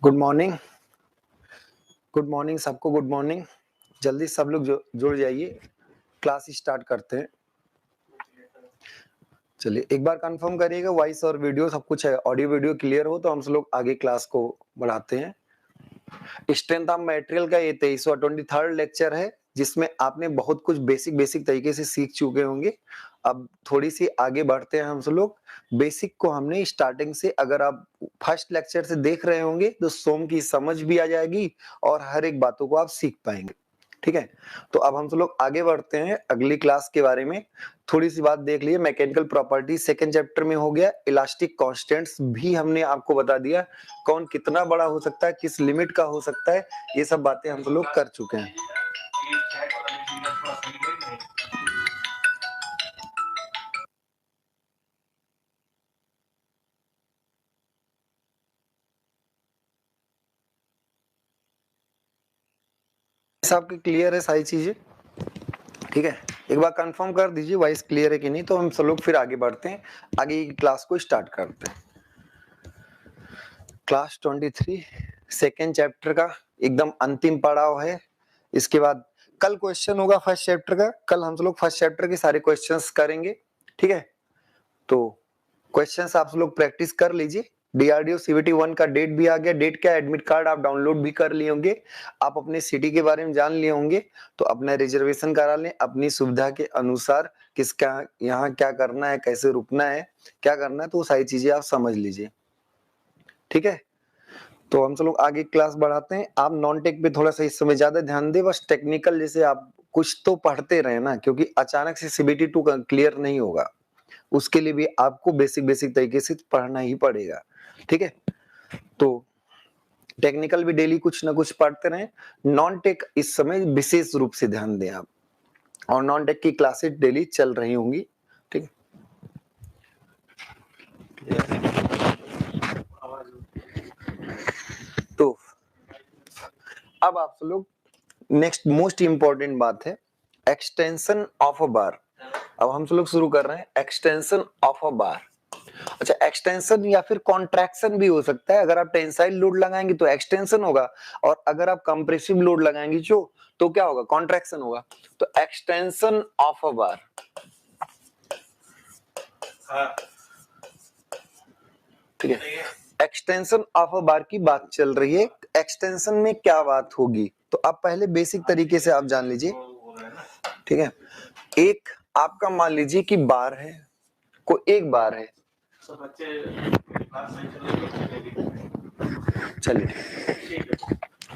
Good morning. Good morning सबको, good morning. जल्दी सब लोग जुड़ जाइए, क्लास स्टार्ट करते हैं। चलिए एक बार कंफर्म करिएगा वॉइस और वीडियो सब कुछ है, ऑडियो वीडियो क्लियर हो तो हम सब लोग आगे क्लास को बढ़ाते हैं। स्ट्रेंथ ऑफ मटेरियल का ये 23वां लेक्चर है, जिसमें आपने बहुत कुछ बेसिक तरीके से सीख चुके होंगे। अब थोड़ी सी आगे बढ़ते हैं हम सब लोग। बेसिक को हमने स्टार्टिंग से, अगर आप फर्स्ट लेक्चर से देख रहे होंगे तो सोम की समझ भी आ जाएगी और हर एक बातों को आप सीख पाएंगे। ठीक है, तो अब हम सब लोग आगे बढ़ते हैं अगली क्लास के बारे में। थोड़ी सी बात देख लिए, मैकेनिकल प्रॉपर्टी सेकंड चैप्टर में हो गया। इलास्टिक कांस्टेंट्स भी हमने आपको बता दिया, कौन कितना बड़ा हो सकता है, किस लिमिट का हो सकता है, ये सब बातें हम सब लोग कर चुके हैं। सबके क्लियर है सारी चीजें? ठीक है, एक बार कंफर्म कर दीजिए वॉइस क्लियर है कि नहीं, तो हम सब लोग फिर आगे बढ़ते हैं, आगे की क्लास को स्टार्ट करते हैं। क्लास 23 सेकेंड चैप्टर का एकदम अंतिम पड़ाव है। इसके बाद कल क्वेश्चन होगा फर्स्ट चैप्टर का। कल हम सब लोग फर्स्ट चैप्टर के सारे क्वेश्चंस करेंगे। ठीक है, तो क्वेश्चंस आप सब लोग प्रैक्टिस कर लीजिए। डीआरडीओ सीवीटी 1 का डेट भी आ गया। डेट क्या, एडमिट कार्ड आप डाउनलोड भी कर लिए होंगे, आप अपने सिटी के बारे में जान लिए होंगे, तो अपना रिजर्वेशन करा लें अपनी सुविधा के अनुसार। किसका यहाँ क्या करना है, कैसे रुकना है, क्या करना है, तो वो सारी चीजें आप समझ लीजिए। ठीक है, तो हम सब लोग आगे क्लास बढ़ाते हैं। आप नॉन टेक पे थोड़ा सा इस समय ज्यादा ध्यान दें, बस टेक्निकल जैसे आप कुछ तो पढ़ते रहे ना, क्योंकि अचानक से सीबीटी 2 क्लियर नहीं होगा, उसके लिए भी आपको बेसिक तरीके से पढ़ना ही पड़ेगा। ठीक है, तो टेक्निकल भी डेली कुछ ना कुछ पढ़ते रहें। नॉन टेक इस समय विशेष रूप से ध्यान दें आप, और नॉन टेक की क्लासेस डेली चल रही होंगी। ठीक है, तो अब आप लोग नेक्स्ट मोस्ट इंपॉर्टेंट बात है एक्सटेंशन ऑफ अ बार। अब हम सब लोग शुरू कर रहे हैं एक्सटेंशन ऑफ अ बार। अच्छा, एक्सटेंशन या फिर कॉन्ट्रैक्शन भी हो सकता है। अगर आप टेंसाइल लोड लगाएंगे तो एक्सटेंशन होगा, और अगर आप कंप्रेसिव लोड लगाएंगे जो, तो क्या होगा, कॉन्ट्रैक्शन होगा। तो एक्सटेंशन ऑफ अ बार, ठीक है, एक्सटेंशन ऑफ अ बार की बात चल रही है। एक्सटेंशन में क्या बात होगी, तो आप पहले बेसिक तरीके से आप जान लीजिए। ठीक है, एक आपका मान लीजिए कि बार है, कोई एक बार है, चलिए,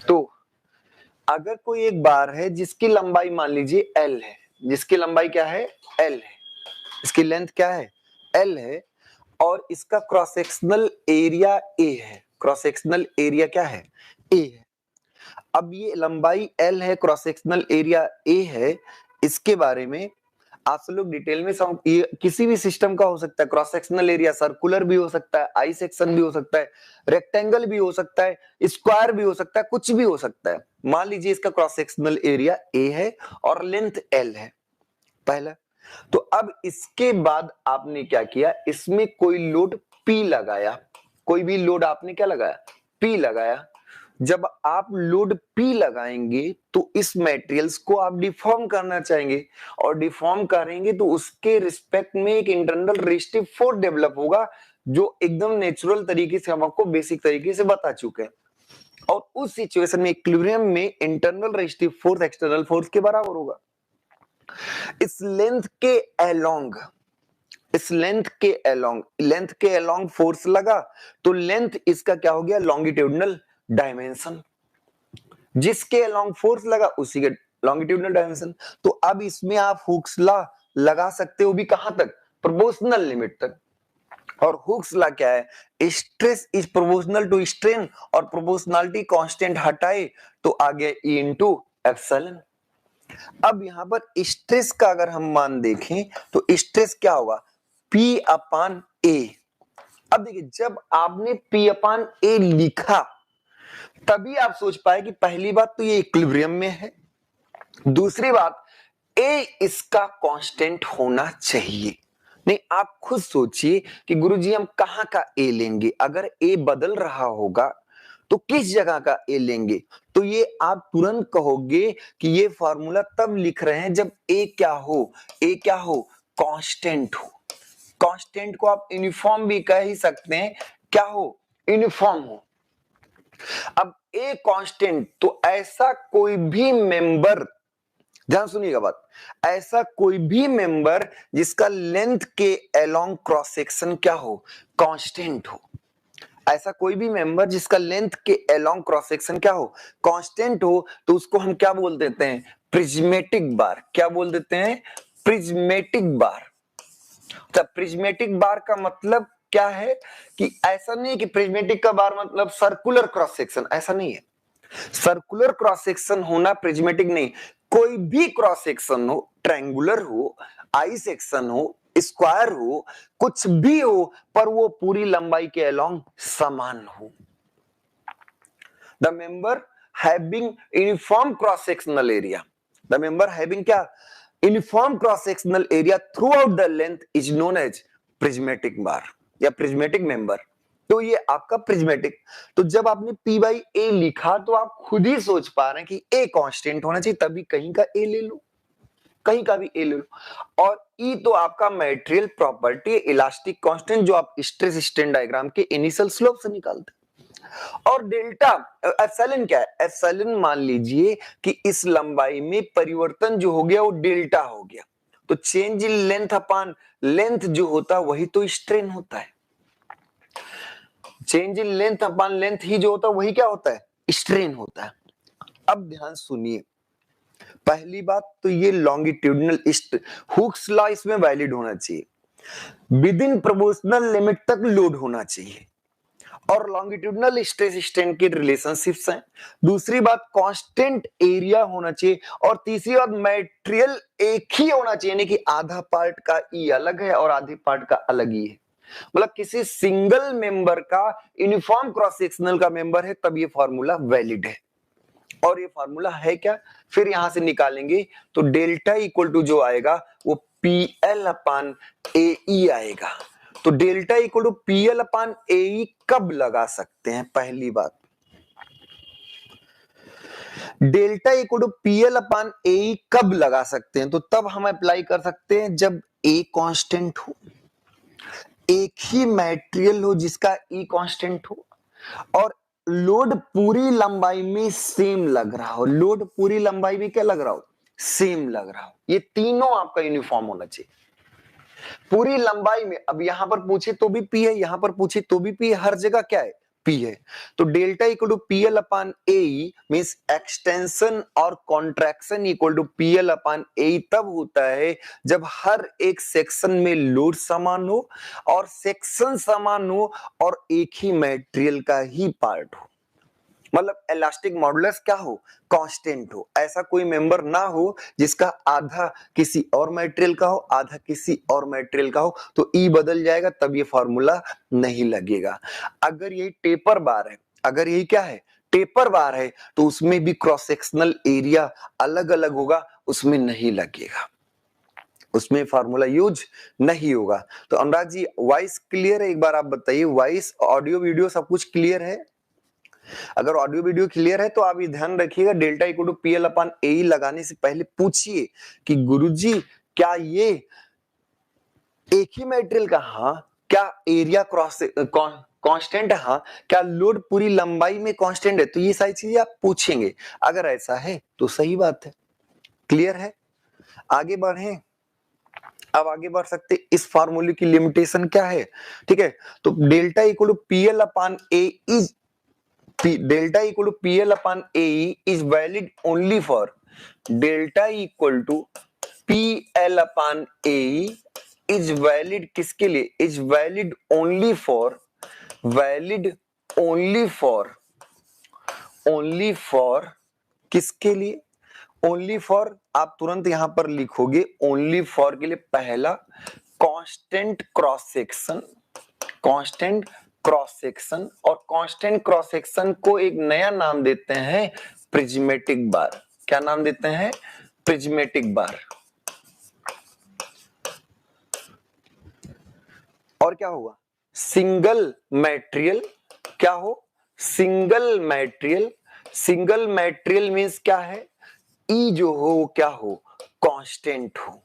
तो अगर कोई एक बार है जिसकी लंबाई मान लीजिए L है, जिसकी लंबाई क्या है, L है, इसकी लेंथ क्या है, L है, और इसका क्रॉस सेक्शनल एरिया A है। क्रॉस सेक्शनल एरिया क्या है, A है। अब ये लंबाई L है, क्रॉस सेक्शनल एरिया A है, इसके बारे में आप सब लोग डिटेल में ये किसी भी सिस्टम का हो सकता है। क्रॉस सेक्शनल एरिया सर्कुलर भी हो सकता है, आई सेक्शन भी हो सकता है, रेक्टेंगल भी हो सकता है, स्क्वायर भी हो सकता है, कुछ भी हो सकता है। मान लीजिए इसका क्रॉस सेक्शनल एरिया A है और लेंथ L है, पहला। तो अब इसके बाद आपने क्या किया, इसमें कोई लोड P लगाया, कोई भी लोड आपने क्या लगाया, P लगाया। जब आप लोड P लगाएंगे तो इस मटेरियल्स को आप डिफॉर्म करना चाहेंगे, और डिफॉर्म करेंगे तो उसके रिस्पेक्ट में एक इंटरनल रेजिस्टिव फोर्स डेवलप होगा, जो एकदम नेचुरल तरीके से हम आपको बेसिक तरीके से बता चुके हैं। और उस सिचुएशन में इक्विलिब्रियम में internal resistive force external force के बराबर होगा। इस लेंथ के अलोंग, इस लेंथ के अलोंग फोर्स लगा, तो लेंथ इसका क्या हो गया, लॉन्गिट्यूडनल डायमेंशन। जिसके अलोंग फोर्स लगा उसी के लॉन्गिट्यूडनल डायमेंशन। तो अब इसमें आप हुक्स लॉ लगा सकते हो भी, कहां तक, प्रोपोर्शनल लिमिट तक। और हुक्स लॉ क्या है, stress is proportional to strain, और प्रोपोर्शनलिटी कांस्टेंट हटाए तो आ गया E इंटू एप्सिलॉन। अब यहां पर स्ट्रेस का अगर हम मान देखें तो स्ट्रेस क्या होगा, P अपान A। अब देखिए, जब आपने P अपान A लिखा तभी आप सोच पाए कि पहली बात तो ये इक्विलिब्रियम में है, दूसरी बात A इसका कांस्टेंट होना चाहिए। नहीं, आप खुद सोचिए कि गुरुजी हम कहां का A लेंगे। अगर A बदल रहा होगा तो किस जगह का ए लेंगे? तो ये आप तुरंत कहोगे कि ये फॉर्मूला तब लिख रहे हैं जब ए क्या हो, ए क्या हो, कांस्टेंट हो। कांस्टेंट को आप यूनिफॉर्म भी कह ही सकते हैं, क्या हो, यूनिफॉर्म हो। अब ए कांस्टेंट, तो ऐसा कोई भी मेंबर, ध्यान सुनिएगा बात, ऐसा कोई भी मेंबर जिसका लेंथ के अलोंग क्रॉस सेक्शन क्या हो, कांस्टेंट हो। ऐसा कोई भी मेंबर जिसका लेंथ के अलोंग क्रॉस सेक्शन क्या हो, कांस्टेंट हो, तो उसको हम क्या बोल देते हैं, प्रिज्मेटिक बार। क्या बोल देते हैं, प्रिज्मेटिक बार। तो प्रिज्मेटिक बार का मतलब क्या है कि ऐसा नहीं कि प्रिज्मेटिक का बार मतलब सर्कुलर क्रॉस सेक्शन, ऐसा नहीं है। सर्कुलर क्रॉस सेक्शन होना प्रिज्मेटिक नहीं, कोई भी क्रॉस सेक्शन हो, ट्रायंगुलर हो, आई सेक्शन हो, स्क्वायर हो, कुछ भी हो, पर वो पूरी लंबाई के अलोंग समान हो। The member having uniform cross sectional area, the member having क्या, uniform cross sectional area throughout the length is known as prismatic bar या प्रिज्मेटिक मेंबर। तो ये आपका प्रिज्मेटिक। तो जब आपने P बाई ए लिखा तो आप खुद ही सोच पा रहे हैं कि ए कांस्टेंट होना चाहिए, तभी कहीं का ए ले लो, कहीं का भी ए ले लो। और ई तो आपका मटेरियल प्रॉपर्टी, इलास्टिक कांस्टेंट, जो आप स्ट्रेस स्ट्रेन डायग्राम के इनिशियल स्लोप से निकालते हैं। और डेल्टा एप्सिलॉन क्या है, एप्सिलॉन मान लीजिए कि इस लंबाई में परिवर्तन जो हो गया वो डेल्टा हो गया। तो change in length upon length जो होता है वही तो स्ट्रेन होता है। Change in length upon length ही जो होता है वही क्या होता है, स्ट्रेन होता है। अब ध्यान सुनिए, पहली बात तो ये लॉन्गिट्यूडिनल हुक्स लॉ इसमें वैलिड होना चाहिए, विद इन प्रोपोर्शनल लिमिट तक लोड होना चाहिए, और लॉन्गिट्यूडिनल स्ट्रेस स्ट्रेन के रिलेशनशिप्स हैं। दूसरी बात कांस्टेंट एरिया होना चाहिए, और तीसरी बात मटेरियल एक ही होना चाहिए, यानी कि आधा पार्ट का ई अलग है और आधे पार्ट का अलग ही है। मतलब किसी सिंगल मेंबर का यूनिफॉर्म क्रॉस सेक्शनल का मेंबर है तब ये फॉर्मूला वैलिड है। और ये फॉर्मूला है क्या, फिर यहां से निकालेंगे तो डेल्टा इक्वल टू जो आएगा वो PL अपान AE आएगा। तो delta equal to PL upon AE कब लगा सकते हैं, पहली बात, delta equal to PL upon AE कब लगा सकते हैं, तो तब हम अप्लाई कर सकते हैं जब A कांस्टेंट हो, एक ही मटेरियल हो जिसका E कांस्टेंट हो, और लोड पूरी लंबाई में सेम लग रहा हो, लोड पूरी लंबाई में क्या लग रहा हो, सेम लग रहा हो। ये तीनों आपका यूनिफॉर्म होना चाहिए पूरी लंबाई में। अब यहां पर पूछे तो भी P है, यहां पर पूछे तो भी P है, हर जगह क्या है, P है। तो delta equal to PL upon AE means extension और contraction equal to PL upon AE तब होता है जब हर एक सेक्शन में लोड समान हो और सेक्शन समान हो और एक ही मटेरियल का ही पार्ट हो, मतलब इलास्टिक मॉडुलस क्या हो, कांस्टेंट हो। ऐसा कोई मेंबर ना हो जिसका आधा किसी और मटेरियल का हो, आधा किसी और मटेरियल का हो, तो ई बदल जाएगा, तब ये फॉर्मूला नहीं लगेगा। अगर यही टेपर बार है, अगर यही क्या है, टेपर बार है, तो उसमें भी क्रॉस सेक्शनल एरिया अलग अलग होगा, उसमें नहीं लगेगा, उसमें फार्मूला यूज नहीं होगा। तो अनुराग जी वॉइस क्लियर है, एक बार आप बताइए, वॉइस ऑडियो वीडियो सब कुछ क्लियर है? अगर ऑडियो वीडियो क्लियर है तो आप ये ध्यान रखिएगा, delta equal to PL upon AE लगाने से पहले पूछिए कि गुरुजी क्या ये एक ही मटेरियल का, हाँ, क्या एरिया क्रॉस कांस्टेंट है, हाँ, क्या लोड पूरी लंबाई में कांस्टेंट है, तो ये सारी चीजें आप पूछेंगे। अगर ऐसा है तो सही बात है, क्लियर है। आगे बढ़े, अब आगे बढ़ सकते, इस फार्मूले की लिमिटेशन क्या है, ठीक है। तो delta equal to PL upon A is delta equal to PL upon AE is valid only for delta equal to PL upon AE is valid किसके लिए, is valid only for किसके लिए, only for, आप तुरंत यहां पर लिखोगे only for के लिए पहला constant cross section, constant cross section, और कांस्टेंट क्रॉस सेक्शन को एक नया नाम देते हैं प्रिज्मेटिक बार। क्या नाम देते हैं, प्रिज्मेटिक बार। और क्या होगा, सिंगल मटेरियल क्या हो, सिंगल मैटेरियल मीन्स क्या है, ई जो हो वो क्या हो, कांस्टेंट हो,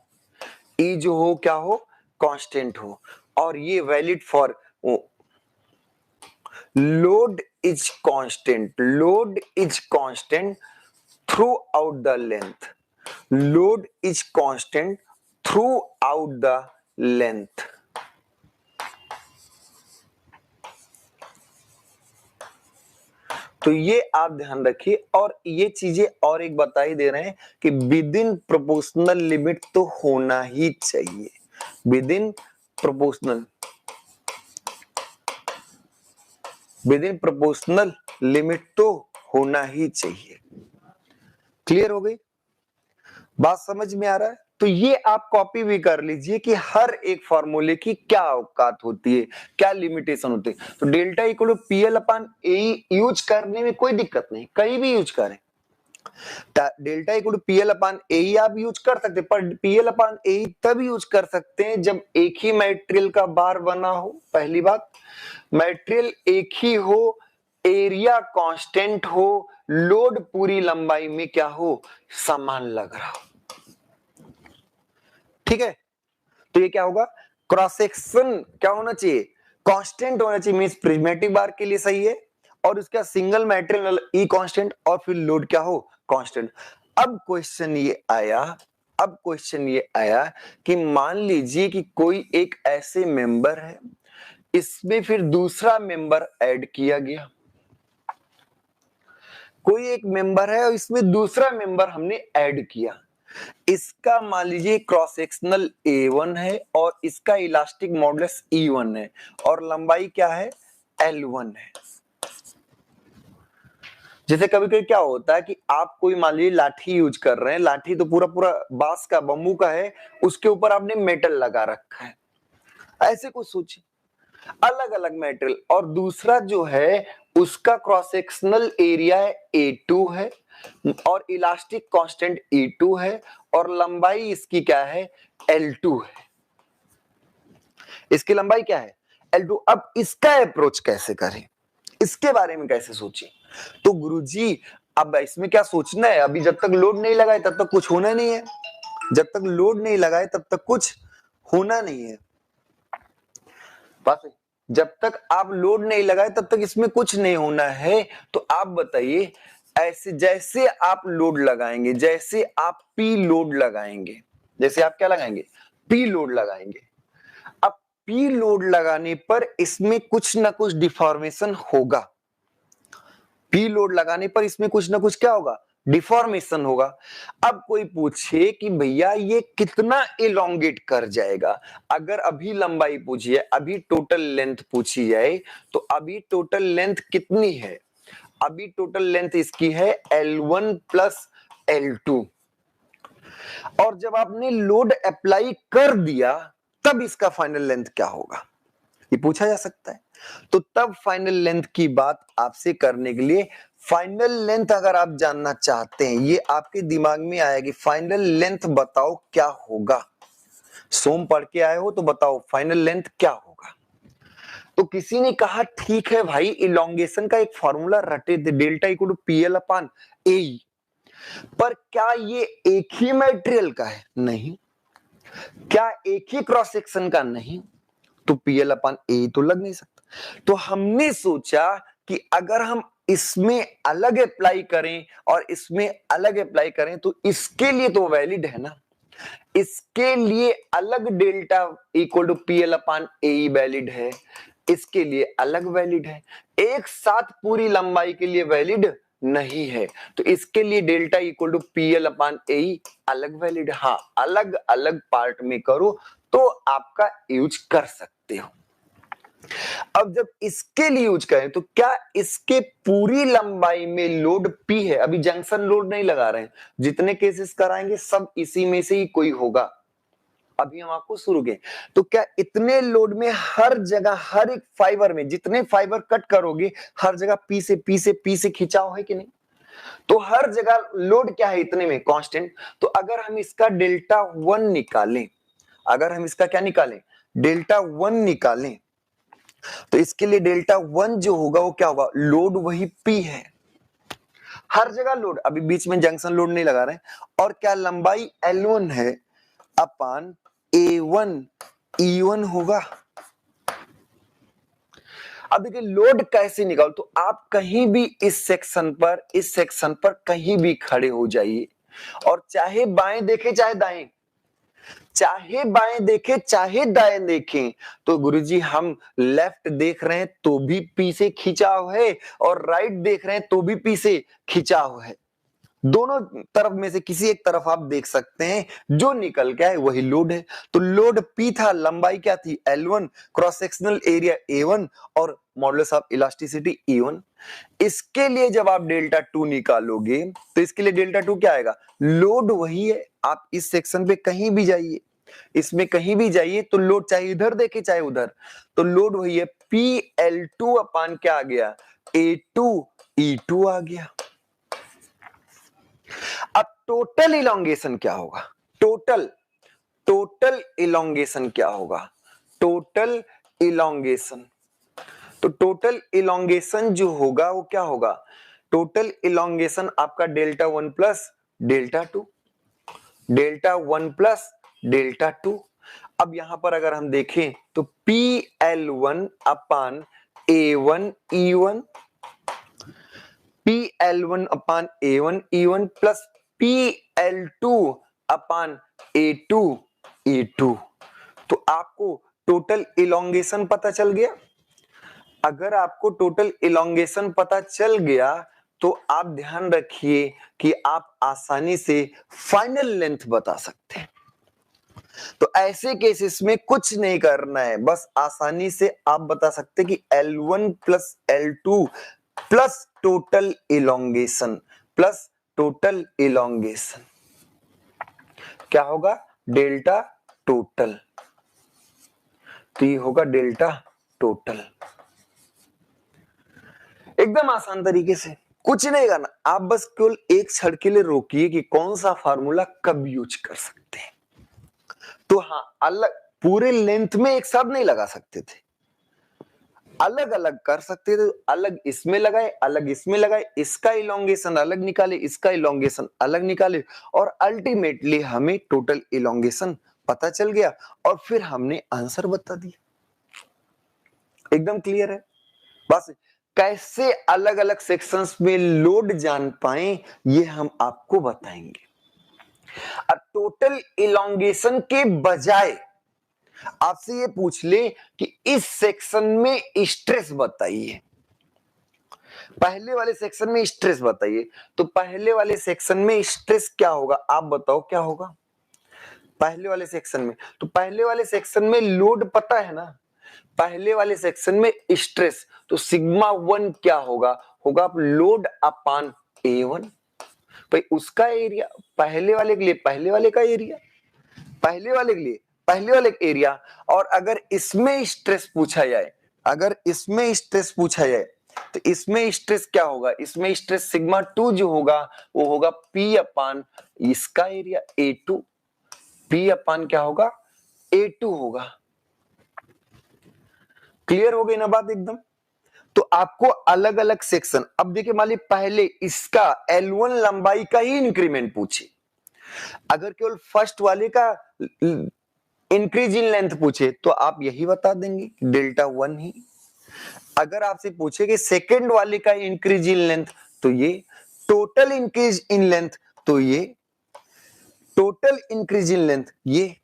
ई जो हो क्या हो, कांस्टेंट हो। और ये valid for load is constant through out the length, load is constant through out the length. तो ये आप ध्यान रखिए। और ये चीजें और एक बता ही दे रहे हैं कि विद इन प्रोपोर्शनल लिमिट तो होना ही चाहिए, विद इन प्रोपोर्शनल लिमिट तो होना ही चाहिए। क्लियर हो गई बात, समझ में आ रहा है? तो ये आप कॉपी भी कर लीजिए कि हर एक फॉर्मूले की क्या औकात होती है, क्या लिमिटेशन होती है। तो delta equal to P L upon A use करने में कोई दिक्कत नहीं, कहीं भी यूज करें। Delta equal to P L upon A आप यूज कर सकते हैं, पर पीएल अपन ए तब यूज कर सकते हैं जब एक ही मटेरियल का बार बना हो। पहली बात, मटेरियल एक ही हो, एरिया कांस्टेंट हो, लोड पूरी लंबाई में क्या हो, समान लग रहा हो। ठीक है, तो ये क्या होगा, क्रॉस सेक्शन क्या होना चाहिए, कांस्टेंट होना चाहिए, मींस प्रिज्मेटिक बार के लिए सही है। और उसका सिंगल मटेरियल ई कांस्टेंट, और फिर लोड क्या हो, कांस्टेंट। अब क्वेश्चन ये आया कि मान लीजिए कि कोई एक ऐसे मेंबर है, इसमें फिर दूसरा मेंबर ऐड किया गया। कोई एक मेंबर है और इसमें दूसरा मेंबर हमने ऐड किया। इसका मान लीजिए क्रॉस सेक्शनल A1 है और इसका इलास्टिक मॉडुलस E1 है और लंबाई क्या है, L1 है। जैसे कभी कभी क्या होता है कि आप कोई मान लीजिए लाठी यूज कर रहे हैं, लाठी तो पूरा पूरा बांस का, बम्बू का है, उसके ऊपर आपने मेटल लगा रखा है, ऐसे कुछ सोचिए, अलग अलग मेटेरियल। और दूसरा जो है उसका क्रॉस सेक्शनल एरिया A2 है और इलास्टिक कांस्टेंट E2 है और लंबाई इसकी क्या है, L2 है। इसकी लंबाई क्या है, L2। अब इसका अप्रोच कैसे करें, इसके बारे में कैसे सोचें। तो गुरुजी अब इसमें क्या सोचना है, अभी जब तक लोड नहीं लगाए तब तक कुछ होना नहीं है, जब तक लोड नहीं लगाए तब तक कुछ होना नहीं है। बात है, जब तक आप लोड नहीं लगाए तब तक इसमें कुछ नहीं होना है। तो आप बताइए, ऐसे जैसे आप लोड लगाएंगे, जैसे आप पी लोड लगाएंगे, जैसे आप क्या लगाएंगे, पी लोड लगाएंगे। अब पी लोड लगाने पर इसमें कुछ ना कुछ डिफॉर्मेशन होगा, पी लोड लगाने पर इसमें कुछ ना कुछ क्या होगा, डिफॉर्मेशन होगा। अब कोई पूछे कि भैया ये कितना इलोंगेट कर जाएगा, अगर अभी लंबाई पूछी है, अभी टोटल लेंथ पूछी जाए, तो अभी टोटल लेंथ कितनी है, अभी टोटल लेंथ इसकी है L1 प्लस L2। और जब आपने लोड अप्लाई कर दिया तब इसका फाइनल लेंथ क्या होगा, ये पूछा जा सकता है। तो तब फाइनल लेंथ की बात आपसे करने के लिए, फाइनल लेंथ अगर आप जानना चाहते हैं, ये आपके दिमाग में आया कि फाइनल लेंथ बताओ क्या होगा, सोम पढ़ के आए हो तो बताओ फाइनल लेंथ क्या होगा। तो किसी ने कहा ठीक है भाई, इलोंगेशन का एक फॉर्मूला रटे थे, delta equal to P L upon ए। पर क्या ये एक ही मटेरियल का है, नहीं। क्या एक ही क्रॉस सेक्शन का, नहीं। तो पीएल अपान ए तो लग नहीं सकता। तो हमने सोचा कि अगर हम इसमें अलग अप्लाई करें और इसमें अलग अप्लाई करें तो इसके लिए तो वैलिड है ना, इसके लिए अलग delta equal to P L upon A valid है, इसके लिए अलग वैलिड है, एक साथ पूरी लंबाई के लिए वैलिड नहीं है। तो इसके लिए delta equal to P L upon ए अलग वैलिड। हाँ, अलग अलग पार्ट में करो तो आपका यूज कर सकते हो। अब जब इसके लिए यूज करें तो क्या इसके पूरी लंबाई में लोड P है, अभी जंक्शन लोड नहीं लगा रहे हैं, जितने केसेस कराएंगे सब इसी में से ही कोई होगा, अभी हम आपको शुरू के। तो क्या इतने लोड में हर जगह, हर एक फाइबर में जितने फाइबर कट करोगे हर जगह P से खिंचाव है कि नहीं। तो हर जगह लोड क्या है, इतने में कांस्टेंट। तो अगर हम इसका डेल्टा 1 निकालें, अगर हम इसका क्या निकालें, डेल्टा 1 निकालें, तो इसके लिए डेल्टा 1 जो होगा वो क्या होगा, लोड वही P है, हर जगह लोड, अभी बीच में जंक्शन लोड नहीं लगा रहे, और क्या लंबाई L1 है अपान A1 E1 होगा। अब देखिए लोड कैसे निकाल, तो आप कहीं भी इस सेक्शन पर कहीं भी खड़े हो जाइए, और चाहे बाएं देखें चाहे दाएं, चाहे बाएं देखें चाहे दाएं देखें, तो गुरुजी हम लेफ्ट देख रहे हैं तो भी पी से खिंचाव है, और राइट देख रहे हैं तो भी पी से खिंचाव है, दोनों तरफ में से किसी एक तरफ आप देख सकते हैं, जो निकल के आए वही लोड है। तो लोड P था, लंबाई क्या थी L1, cross sectional area A1 और मॉडुलस ऑफ इलास्टिसिटी E1। इसके लिए जब आप डेल्टा 2 निकालोगे तो इसके लिए डेल्टा 2 क्या आएगा, लोड वही है, आप इस सेक्शन पे कहीं भी जाइए, इसमें कहीं भी जाइए तो लोड चाहे इधर देखे चाहे उधर, तो लोड वही है PL2 अपान क्या आ गया, A2 E2 आ गया। अब टोटल इलोंगेशन क्या होगा, टोटल इलोंगेशन क्या होगा, टोटल इलोंगेशन, तो टोटल इलोंगेशन जो होगा वो क्या होगा, टोटल इलोंगेशन आपका delta 1 plus delta 2, delta 1 plus delta 2। अब यहां पर अगर हम देखें तो PL1 अपान A1 E1, PL1 अपान A1 E1 प्लस PL2 अपान A2 E2। तो आपको टोटल इलोंगेशन पता चल गया। अगर आपको टोटल इलोंगेशन पता चल गया तो आप ध्यान रखिए कि आप आसानी से फाइनल लेंथ बता सकते हैं। तो ऐसे केसेस में कुछ नहीं करना है, बस आसानी से आप बता सकते हैं कि L1 plus L2 plus total elongation क्या होगा, डेल्टा टोटल, तो ये होगा डेल्टा टोटल। एकदम आसान तरीके से, कुछ नहीं करना, आप बस केवल एक क्षण के लिए रोकिए कि कौन सा फार्मूला कब यूज कर सकते हैं। तो हाँ, अलग पूरे लेंथ में एक साथ नहीं लगा सकते थे, अलग अलग कर सकते थे, अलग इसमें लगाए अलग इसमें लगाए, इसका इलोंगेशन अलग निकाले इसका इलोंगेशन अलग निकाले, और अल्टीमेटली हमें टोटल इलोंगेशन पता चल गया और फिर हमने आंसर बता दिया। एकदम क्लियर है। बस कैसे अलग अलग सेक्शंस में लोड जान पाए ये हम आपको बताएंगे। अब टोटल इलोंगेशन के बजाय आपसे ये पूछ ले कि इस सेक्शन में स्ट्रेस बताइए, पहले वाले सेक्शन में स्ट्रेस बताइए, तो पहले वाले सेक्शन में स्ट्रेस क्या होगा, आप बताओ क्या होगा पहले वाले सेक्शन में। तो पहले वाले सेक्शन में लोड पता है ना, पहले वाले सेक्शन में स्ट्रेस, तो सिग्मा 1 क्या होगा, होगा लोड अपान A1, भाई उसका एरिया, पहले वाले के लिए पहले वाले का एरिया, पहले वाले के लिए पहले वाले का एरिया। और अगर इसमें स्ट्रेस पूछा जाए, अगर इसमें स्ट्रेस पूछा जाए तो इसमें स्ट्रेस क्या होगा, इसमें स्ट्रेस सिग्मा 2 जो होगा वो होगा P अपान इसका एरिया A2, P अपान क्या होगा A2 होगा। क्लियर हो गई ना बात एकदम। तो आपको अलग अलग सेक्शन, अब देखिए मान ली पहले इसका L1 लंबाई का ही इंक्रीमेंट पूछे, अगर केवल फर्स्ट वाले का इंक्रीज इन लेंथ पूछे तो आप यही बता देंगे डेल्टा 1 ही। अगर आपसे पूछे कि सेकंड वाले का इंक्रीज इन लेंथ तो ये, टोटल इंक्रीज इन लेंथ तो ये, टोटल इंक्रीज इन लेंथ ये।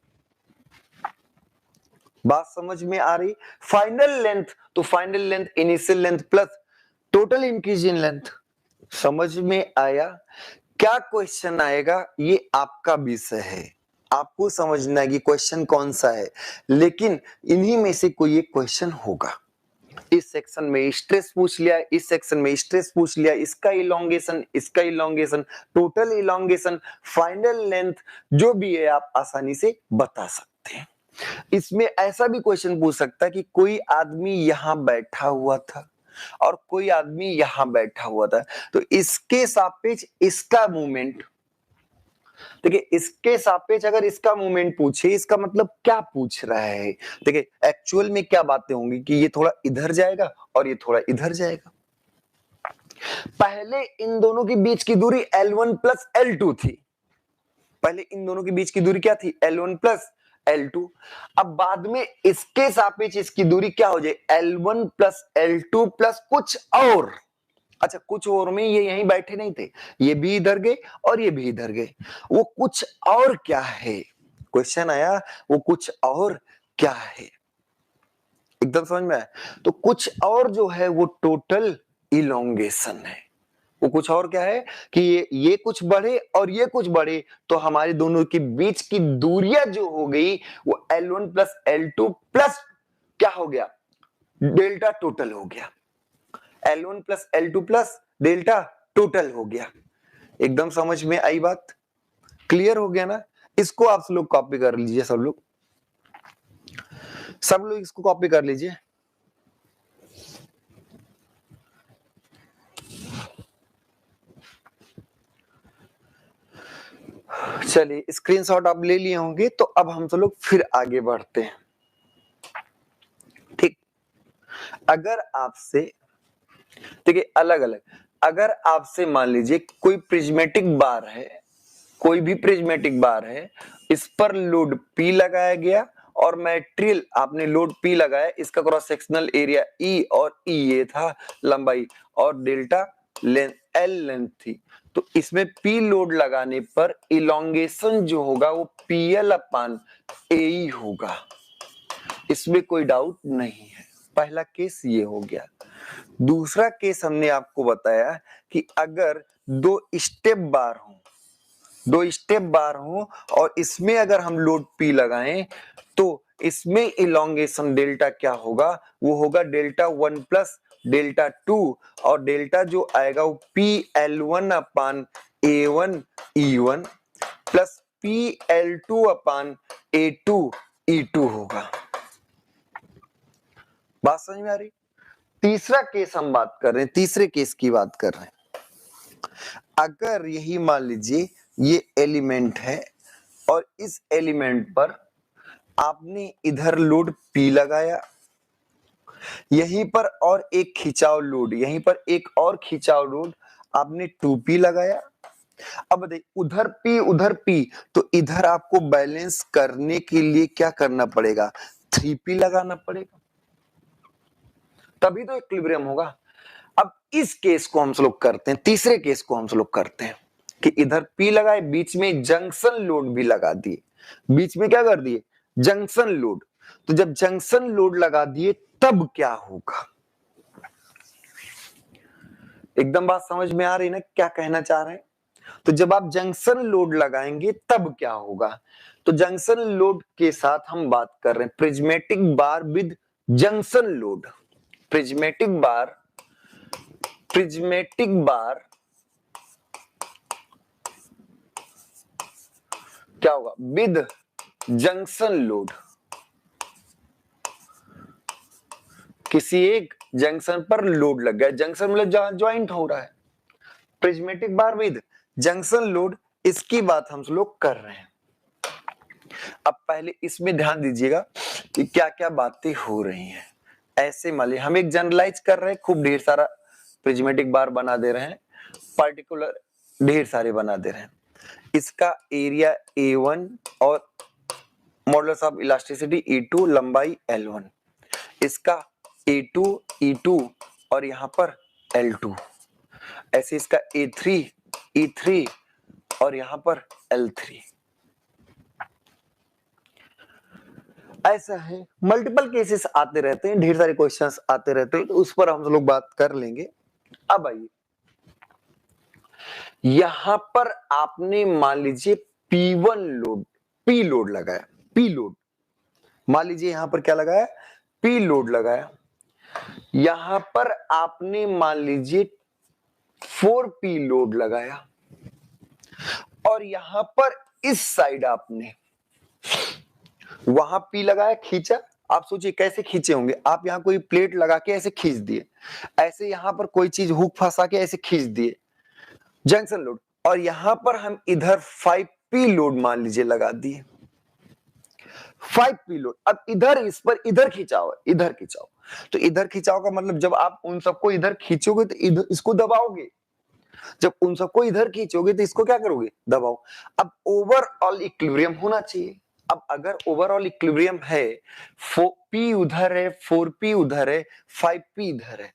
बात समझ में आ रही। फाइनल लेंथ तो final length initial length plus total increase in length. समझ में आया। क्या क्वेश्चन आएगा ये आपका विषय है, आपको समझना है कि क्वेश्चन कौन सा है, लेकिन इन्हीं में से कोई एक क्वेश्चन होगा। इस सेक्शन में स्ट्रेस पूछ लिया, इस सेक्शन में स्ट्रेस पूछ लिया, इसका elongation, total elongation, final length, जो भी है आप आसानी से बता सकते हैं। इसमें ऐसा भी क्वेश्चन पूछ सकता है कि कोई आदमी यहां बैठा हुआ था और कोई आदमी यहां बैठा हुआ था, तो इसके सापेक्ष इसका मूवमेंट, देखिए इसके सापेक्ष अगर इसका मूवमेंट पूछे, इसका मतलब क्या पूछ रहा है? देखिए एक्चुअल में क्या बातें होंगी कि ये थोड़ा इधर जाएगा और ये थोड़ा इधर जाएगा। पहले इन दोनों के बीच की दूरी L1 प्लस L2 थी। पहले इन दोनों के बीच की दूरी क्या थी? L1 plus L2। अब बाद में इसके सापेक्ष इसकी दूरी क्या हो जाए? L1 प्लस L2 प्लस कुछ और। अच्छा, कुछ और में ये यहीं बैठे नहीं थे, ये भी इधर गए और ये भी इधर गए। वो कुछ और क्या है? क्वेश्चन आया, वो कुछ और क्या है? एकदम समझ में आया? तो कुछ और जो है वो टोटल इलोंगेशन है। वो कुछ और क्या है कि ये कुछ बढ़े और ये कुछ बढ़े तो हमारे दोनों के बीच की दूरियां जो हो गई वो L1 प्लस L2 प्लस क्या हो गया? डेल्टा टोटल हो गया। L1 plus L2 plus delta total हो गया। एकदम समझ में आई बात? क्लियर हो गया ना? इसको आप लोग कॉपी कर लीजिए, सब लोग इसको कॉपी कर लीजिए। चलिए स्क्रीनशॉट आप ले लिए होंगे, तो अब हम सब लोग फिर आगे बढ़ते हैं। ठीक, अगर आपसे देखिए अलग अलग, अगर आपसे मान लीजिए कोई प्रिज्मेटिक बार है, कोई भी प्रिज्मेटिक बार है, इस पर लोड P लगाया गया और मटेरियल आपने लोड P लगाया, इसका क्रॉस सेक्शनल एरिया E और E ये था लंबाई और डेल्टा लेंथ L लेंथ थी। तो इसमें P लोड लगाने पर इलोंगेशन जो होगा वो PL अपान AE होगा, इसमें कोई डाउट नहीं है। पहला केस ये हो गया। दूसरा केस हमने आपको बताया कि अगर दो स्टेप बार हो और इसमें अगर हम लोड P लगाएं तो इसमें इलोंगेशन डेल्टा क्या होगा? वो होगा डेल्टा 1 प्लस डेल्टा 2 और डेल्टा जो आएगा वो PL1 अपान A1 E1 प्लस PL2 अपान A2 E2 होगा। बात समझ में आ रही? तीसरा केस हम बात कर रहे हैं, तीसरे केस की बात कर रहे हैं। अगर यही मान लीजिए ये एलिमेंट है और इस एलिमेंट पर आपने इधर लोड P लगाया, यहीं पर और एक खिंचाव लोड, यहीं पर एक और खिंचाव लोड आपने 2P लगाया। अब देखिए उधर P तो इधर आपको बैलेंस करने के लिए क्या करना पड़ेगा? 3P लगाना पड़ेगा, तभी तो इक्विलिब्रियम होगा। अब इस केस को हम लोग करते हैं, तीसरे केस को हम लोग करते हैं कि इधर P लगाए, बीच में जंक्शन लोड भी लगा दिए। बीच में क्या कर दिए? Junction load. तो जब जंक्शन लोड लगा दिए तब क्या होगा? एकदम बात समझ में आ रही ना क्या कहना चाह रहे हैं? तो जब आप जंक्शन लोड लगाएंगे तब क्या होगा? तो जंक्शन लोड के साथ हम बात कर रहे हैं prismatic bar with junction load. Prismatic bar क्या होगा? With junction load. किसी एक जंक्शन पर लोड लग गया, जंक्शन मतलब जहां ज्वाइंट हो रहा है। Prismatic bar with junction load, इसकी बात हम लोग कर रहे हैं। अब पहले इसमें ध्यान दीजिएगा कि क्या क्या बातें हो रही हैं। ऐसे मान लीजिए हम एक जनरलाइज कर रहे हैं, खूब ढेर सारा प्रिज्मेटिक बार बना दे रहे हैं, पर्टिकुलर ढेर सारे बना दे रहे हैं। इसका एरिया A1 और मॉडुलस ऑफ इलास्टिसिटी E2, लंबाई L1, इसका A2 E2 और यहां पर L2, ऐसे इसका A3 E3 और यहां पर L3। ऐसा है, मल्टीपल केसेस आते रहते हैं, ढेर सारे क्वेश्चंस आते रहते हैं, तो उस पर हम लोग बात कर लेंगे। अब आइए, यहां पर आपने मान लीजिए P1 लोड, P लोड लगाया, P लोड मान लीजिए यहां पर क्या लगाया? P लोड लगाया। यहां पर आपने मान लीजिए 4P लोड लगाया और यहां पर इस साइड आपने वहां P लगाया, खींचा। आप सोचिए कैसे खींचे होंगे आप? यहां कोई प्लेट लगा के ऐसे खींच दिए, ऐसे यहां पर कोई चीज हुक फंसा के ऐसे खींच दिए, जंक्शन लोड। और यहां पर हम इधर 5p लोड मान लीजिए लगा दिए, 5p लोड। अब इधर इस पर इधर खिंचाओ, इधर खिंचाओ, तो इधर खिंचाओ का मतलब जब आप उन सबको इधर खींचोगे तो इधर इसको दबाओगे, जब उन सबको इधर खींचोगे तो इसको क्या करोगे, दबाओ। अब ओवरऑल इक्विलिब्रियम होना चाहिए। अब अगर ओवरऑल इक्विलिब्रियम है, 4p उधर है, 4p उधर है, 5p इधर है,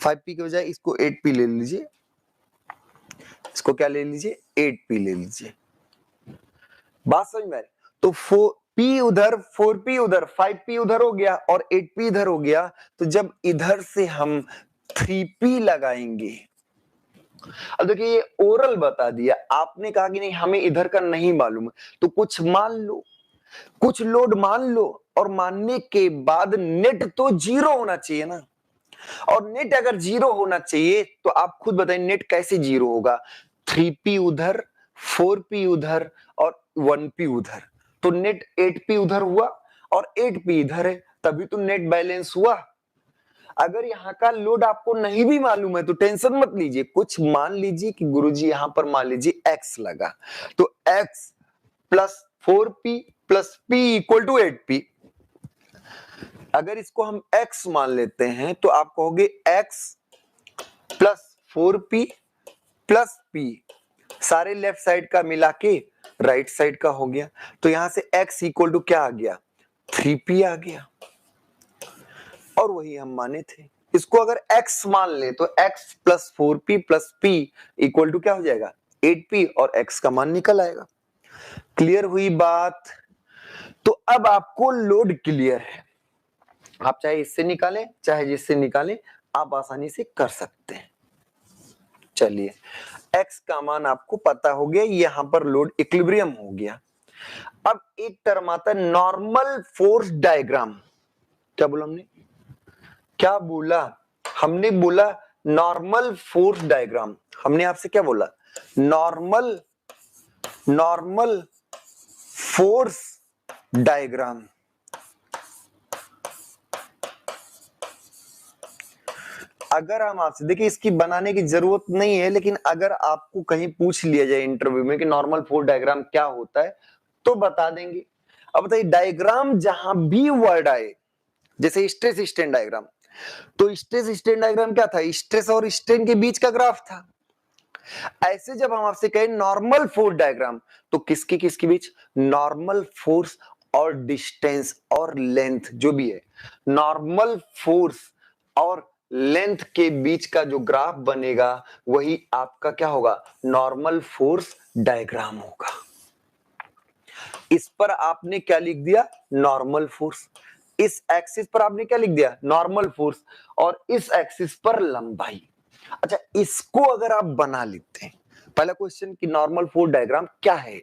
5p के बजाय इसको 8p ले लीजिए, इसको क्या ले लीजिए, 8p ले लीजिए। बात समझ में आ रही? तो 4p उधर, 4p उधर, 5p उधर हो गया और 8p इधर हो गया। तो जब इधर से हम 3p लगाएंगे, अब देखिए ये ओरल बता दिया, आपने कहा कि नहीं हमें इधर का नहीं मालूम, तो कुछ मान लो, कुछ लोड मान लो, और मानने के बाद नेट तो जीरो होना चाहिए ना। और नेट अगर जीरो होना चाहिए तो आप खुद बताइए नेट कैसे जीरो होगा, 3p उधर, 4p उधर और 1p उधर, तो नेट 8p उधर हुआ और 8p इधर है, तभी तो नेट बैलेंस हुआ। अगर यहाँ का लोड आपको नहीं भी मालूम है तो टेंशन मत लीजिए, कुछ मान लीजिए कि गुरुजी यहाँ पर मान लीजिए x लगा, तो x plus 4p plus p equal to 8p। अगर इसको हम x मान लेते हैं तो आप कहोगे x plus 4p plus p, सारे लेफ्ट साइड का मिला के राइट साइड का हो गया, तो यहां से x इक्वल टू क्या आ गया, 3p आ गया, और वही हम माने थे। इसको अगर x मान ले तो x plus 4p plus p equal to क्या हो जाएगा, 8p, और x का मान निकल आएगा। क्लियर हुई बात? तो अब आपको लोड क्लियर है, आप चाहे इससे निकालें चाहे जिससे निकालें, आप आसानी से कर सकते हैं। चलिए x का मान आपको पता हो गया, यहां पर लोड इक्विलिब्रियम हो गया। अब एक टर्म आता है नॉर्मल फोर्स डायग्राम। क्या बोला हमने, क्या बोला, हमने बोला नॉर्मल फोर्स डायग्राम। हमने आपसे क्या बोला, नॉर्मल फोर्स डायग्राम। अगर हम आपसे, देखिए इसकी बनाने की जरूरत नहीं है, लेकिन अगर आपको कहीं पूछ लिया जाए इंटरव्यू में कि नॉर्मल फोर्स डायग्राम क्या होता है तो बता देंगे। अब बताइए डायग्राम जहां भी वर्ड आए, जैसे स्ट्रेस स्ट्रेन डायग्राम, तो स्ट्रेस स्ट्रेन डायग्राम क्या था, स्ट्रेस और स्ट्रेन के बीच का ग्राफ था। ऐसे जब हम आपसे कहें नॉर्मल फोर्स डायग्राम, तो किसके किसके बीच, नॉर्मल फोर्स और डिस्टेंस और लेंथ जो भी है, नॉर्मल फोर्स और लेंथ के बीच का जो ग्राफ बनेगा वही आपका क्या होगा, नॉर्मल फोर्स डायग्राम होगा। इस पर आपने क्या लिख दिया, नॉर्मल फोर्स, इस एक्सिस पर आपने क्या लिख दिया, नॉर्मल फोर्स, और इस एक्सिस पर लंबाई। अच्छा इसको अगर आप बना लेते हैं, पहला क्वेश्चन कि नॉर्मल फोर्स डायग्राम क्या है,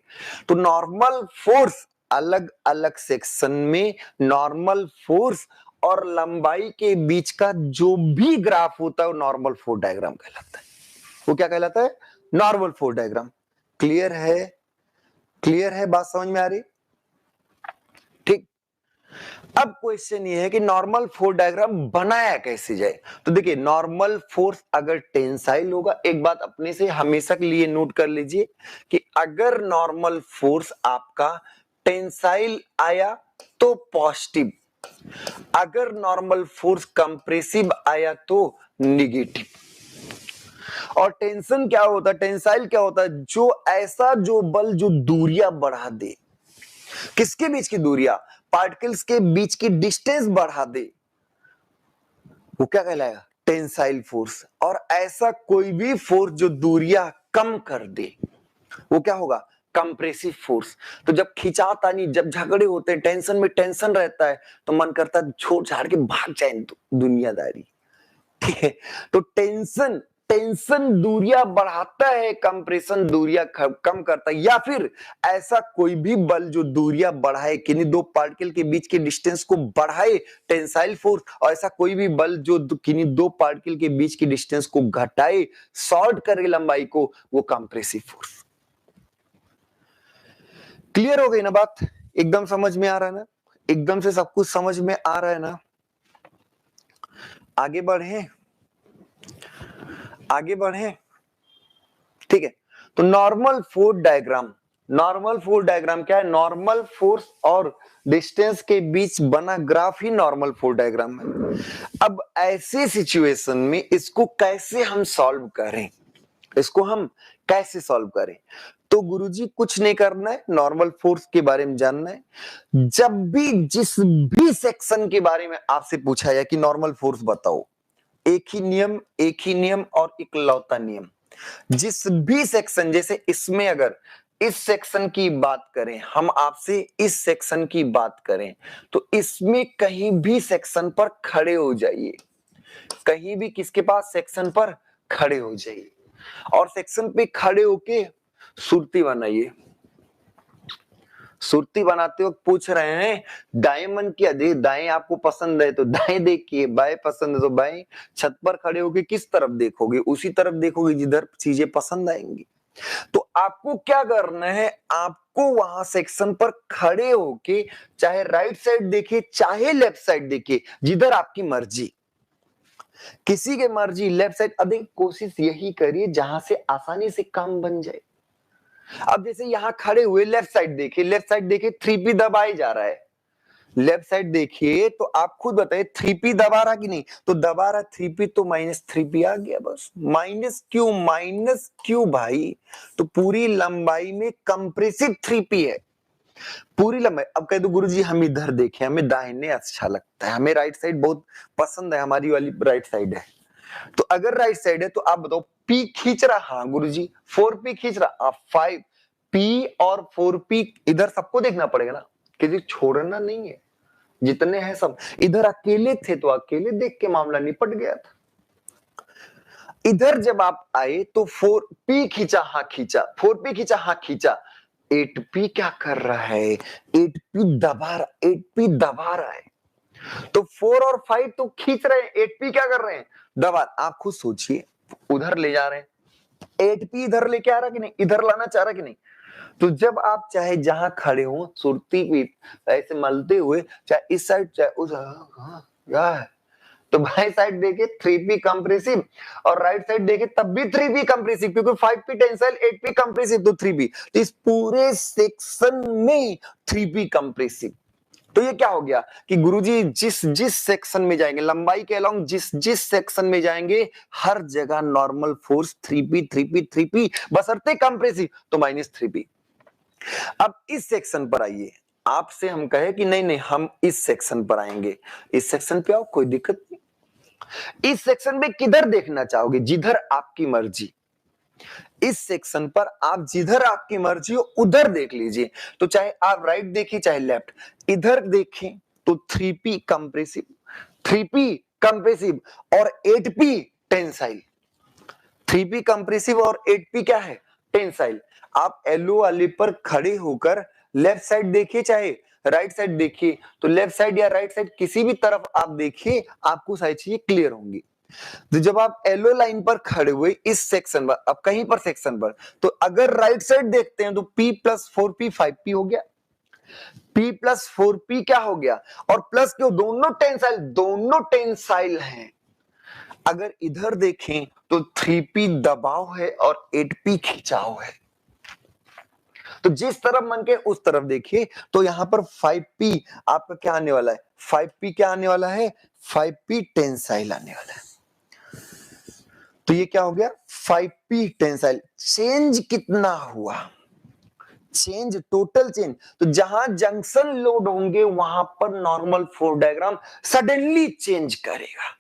तो नॉर्मल फोर्स अलग अलग सेक्शन में नॉर्मल फोर्स और लंबाई के बीच का जो भी ग्राफ होता है वो नॉर्मल फोर्स डायग्राम कहलाता है। वो क्या कहलाता है, नॉर्मल फोर्स डायग्राम। क्लियर है, क्लियर है, बात समझ में आ रही, ठीक। अब क्वेश्चन ये है कि नॉर्मल फोर्स डायग्राम बनाया कैसे जाए। तो देखिए नॉर्मल फोर्स अगर टेंसाइल होगा, एक बात अपने से हमेशा के लिए नोट कर लीजिए कि अगर नॉर्मल फोर्स आपका टेंसाइल आया तो पॉजिटिव, अगर नॉर्मल फोर्स कंप्रेसिव आया तो निगेटिव। और टेंशन क्या होता है, टेंसाइल क्या होता है, जो ऐसा जो बल जो दूरियां बढ़ा दे, किसके बीच की दूरियां, पार्टिकल्स के बीच की डिस्टेंस बढ़ा दे, वो क्या कहलाएगा, टेंसाइल फोर्स। और ऐसा कोई भी फोर्स जो दूरियां कम कर दे वो क्या होगा, कंप्रेसिव फोर्स। तो जब खिंचातानी, जब झगड़े होते हैं, टेंशन में टेंशन रहता है, तो मन करता है छोड़ छाड़ के भाग जाए दुनियादारी, ठीक है। तो टेंशन दूरियां बढ़ाता है, कंप्रेशन दूरियां कम करता है। या फिर ऐसा कोई भी बल जो दूरियां बढ़ाए, किन्हीं दो पार्टिकल के बीच के डिस्टेंस को बढ़ाए, टेंसाइल फोर्स, और ऐसा कोई भी बल जो किन्हीं दो पार्टिकल के बीच की डिस्टेंस को घटाए, शॉर्ट करे लंबाई को, वो कंप्रेसिव फोर्स। क्लियर हो गई ना बात, एकदम समझ में आ रहा है ना, एकदम से सब कुछ समझ में आ रहा है ना। आगे बढ़े, आगे बढ़े, ठीक है। तो normal force diagram normal force diagram क्या है? नॉर्मल फोर्स और डिस्टेंस के बीच बना ग्राफ ही नॉर्मल फोर्स डायग्राम है। अब ऐसे सिचुएशन में इसको कैसे हम सॉल्व करें, इसको हम कैसे सॉल्व करें? तो गुरुजी कुछ नहीं करना है, नॉर्मल फोर्स के बारे में जानना है। जब भी जिस भी सेक्शन के बारे में आपसे पूछा जाए कि नॉर्मल फोर्स बताओ, एक ही नियम और इकलौता नियम, जिस भी सेक्शन, जैसे इसमें अगर इस सेक्शन की बात करें, हम आपसे इस सेक्शन की बात करें, तो इसमें कहीं भी सेक्शन पर खड़े हो जाइए, कहीं भी किसके पास सेक्शन पर खड़े हो जाइए और सेक्शन पे खड़े होके सुरती बनाइए। सुरती बनाते वक्त पूछ रहे हैं दाएं मन किया, दाएं आपको पसंद है तो दाएं देखिए, बाएं पसंद है तो बाएं। छत पर खड़े होके किस तरफ देखोगे? उसी तरफ देखोगे जिधर चीजें पसंद आएंगी। तो आपको क्या करना है, आपको वहां सेक्शन पर खड़े होके चाहे राइट साइड देखिए चाहे लेफ्ट साइड देखिए, जिधर आपकी मर्जी, किसी के मर्जी लेफ्ट साइड। अधिक कोशिश यही करिए जहां से आसानी से काम बन जाए। अब जैसे यहां खड़े हुए लेफ्ट साइड देखिए 3P दबाए जा रहा है। लेफ्ट साइड देखिए तो आप खुद बताइए 3P दबा रहा कि नहीं? तो दबा रहा 3P, तो -3P आ गया बस। माइनस क्यों भाई? तो पूरी लंबाई में कंप्रेसिव 3P है, पूरी लंबाई। अब कह दो गुरुजी हम इधर देखें, हमें दाहिने अच्छा लगता है, हमें राइट साइड बहुत पसंद है, हमारी वाली राइट साइड है। तो अगर राइट साइड है तो आप बताओ P खींच रहा? हाँ गुरुजी 4P खींच रहा। आप 5P और 4P इधर सबको देखना पड़ेगा ना, किसी छोड़ना नहीं है, जितने हैं सब। इधर अकेले थे तो अकेले देख के मामला निपट गया था। इधर जब आप आए तो 4P खींचा, हाँ खींचा, 4P खींचा, हाँ खींचा। 8P क्या कर रहा है? 8P दबा रहा है। तो 4 और 5 तो खींच रहे हैं, 8P क्या कर रहे हैं? दबा। आप खुद सोचिए, उधर ले जा रहे हैं, 8P इधर लेके आ रहा कि नहीं, इधर लाना चाह रहा कि नहीं? तो जब आप चाहे जहां खड़े हो सुरती भी ऐसे मलते हुए, चाहे इस साइड चाहे उस, तो बाई साइड देखे 3P कंप्रेसिव और राइट साइड देखे तब भी 3P कंप्रेसिव, क्योंकि 5P टेंसाइल 8P कंप्रेसिव, तो 3P। तो इस पूरे सेक्शन में 3P कंप्रेसिव। तो ये क्या हो गया कि गुरुजी जिस जिस सेक्शन में जाएंगे, लंबाई के अलोंग जिस जिस सेक्शन में जाएंगे, हर जगह नॉर्मल फोर्स 3P बशर्ते कंप्रेसिव, तो -3P। अब इस सेक्शन पर आइए, आपसे हम कहे कि नहीं हम इस सेक्शन पर आएंगे, इस सेक्शन पे आओ, कोई दिक्कत नहीं। इस सेक्शन में किधर देखना चाहोगे? जिधर आपकी मर्जी। इस सेक्शन पर आप जिधर आपकी मर्जी हो उधर देख लीजिए। तो चाहे आप राइट देखिए चाहे लेफ्ट, इधर देखें तो 3P कंप्रेसिव और 8P टेंसाइल। 3P कंप्रेसिव और 8P क्या है? टेंसाइल। आप एलो वाले पर खड़े होकर लेफ्ट साइड देखिए चाहे राइट साइड देखिए, तो लेफ्ट साइड या राइट साइड किसी भी तरफ आप देखिए, आपको सारी चीजें क्लियर होंगी। तो जब आप एलो लाइन पर खड़े हुए इस सेक्शन पर, अब कहीं पर सेक्शन पर, तो अगर राइट साइड देखते हैं तो P + 4P 5P हो गया। P + 4P क्या हो गया? और प्लस क्यों? दोनों टेंसाइल हैं। अगर इधर देखें तो 3P दबाव है और 8P खिंचाव है। तो जिस तरफ मन के उस तरफ देखिए। तो यहां पर 5P आपका क्या आने वाला है? 5P क्या आने वाला है? 5P टेंसाइल आने वाला है। तो ये क्या हो गया? 5P tensile. चेंज कितना हुआ? Change, total change. तो जहां जंक्शन लोड होंगे वहां पर normal force diagram suddenly change करेगा।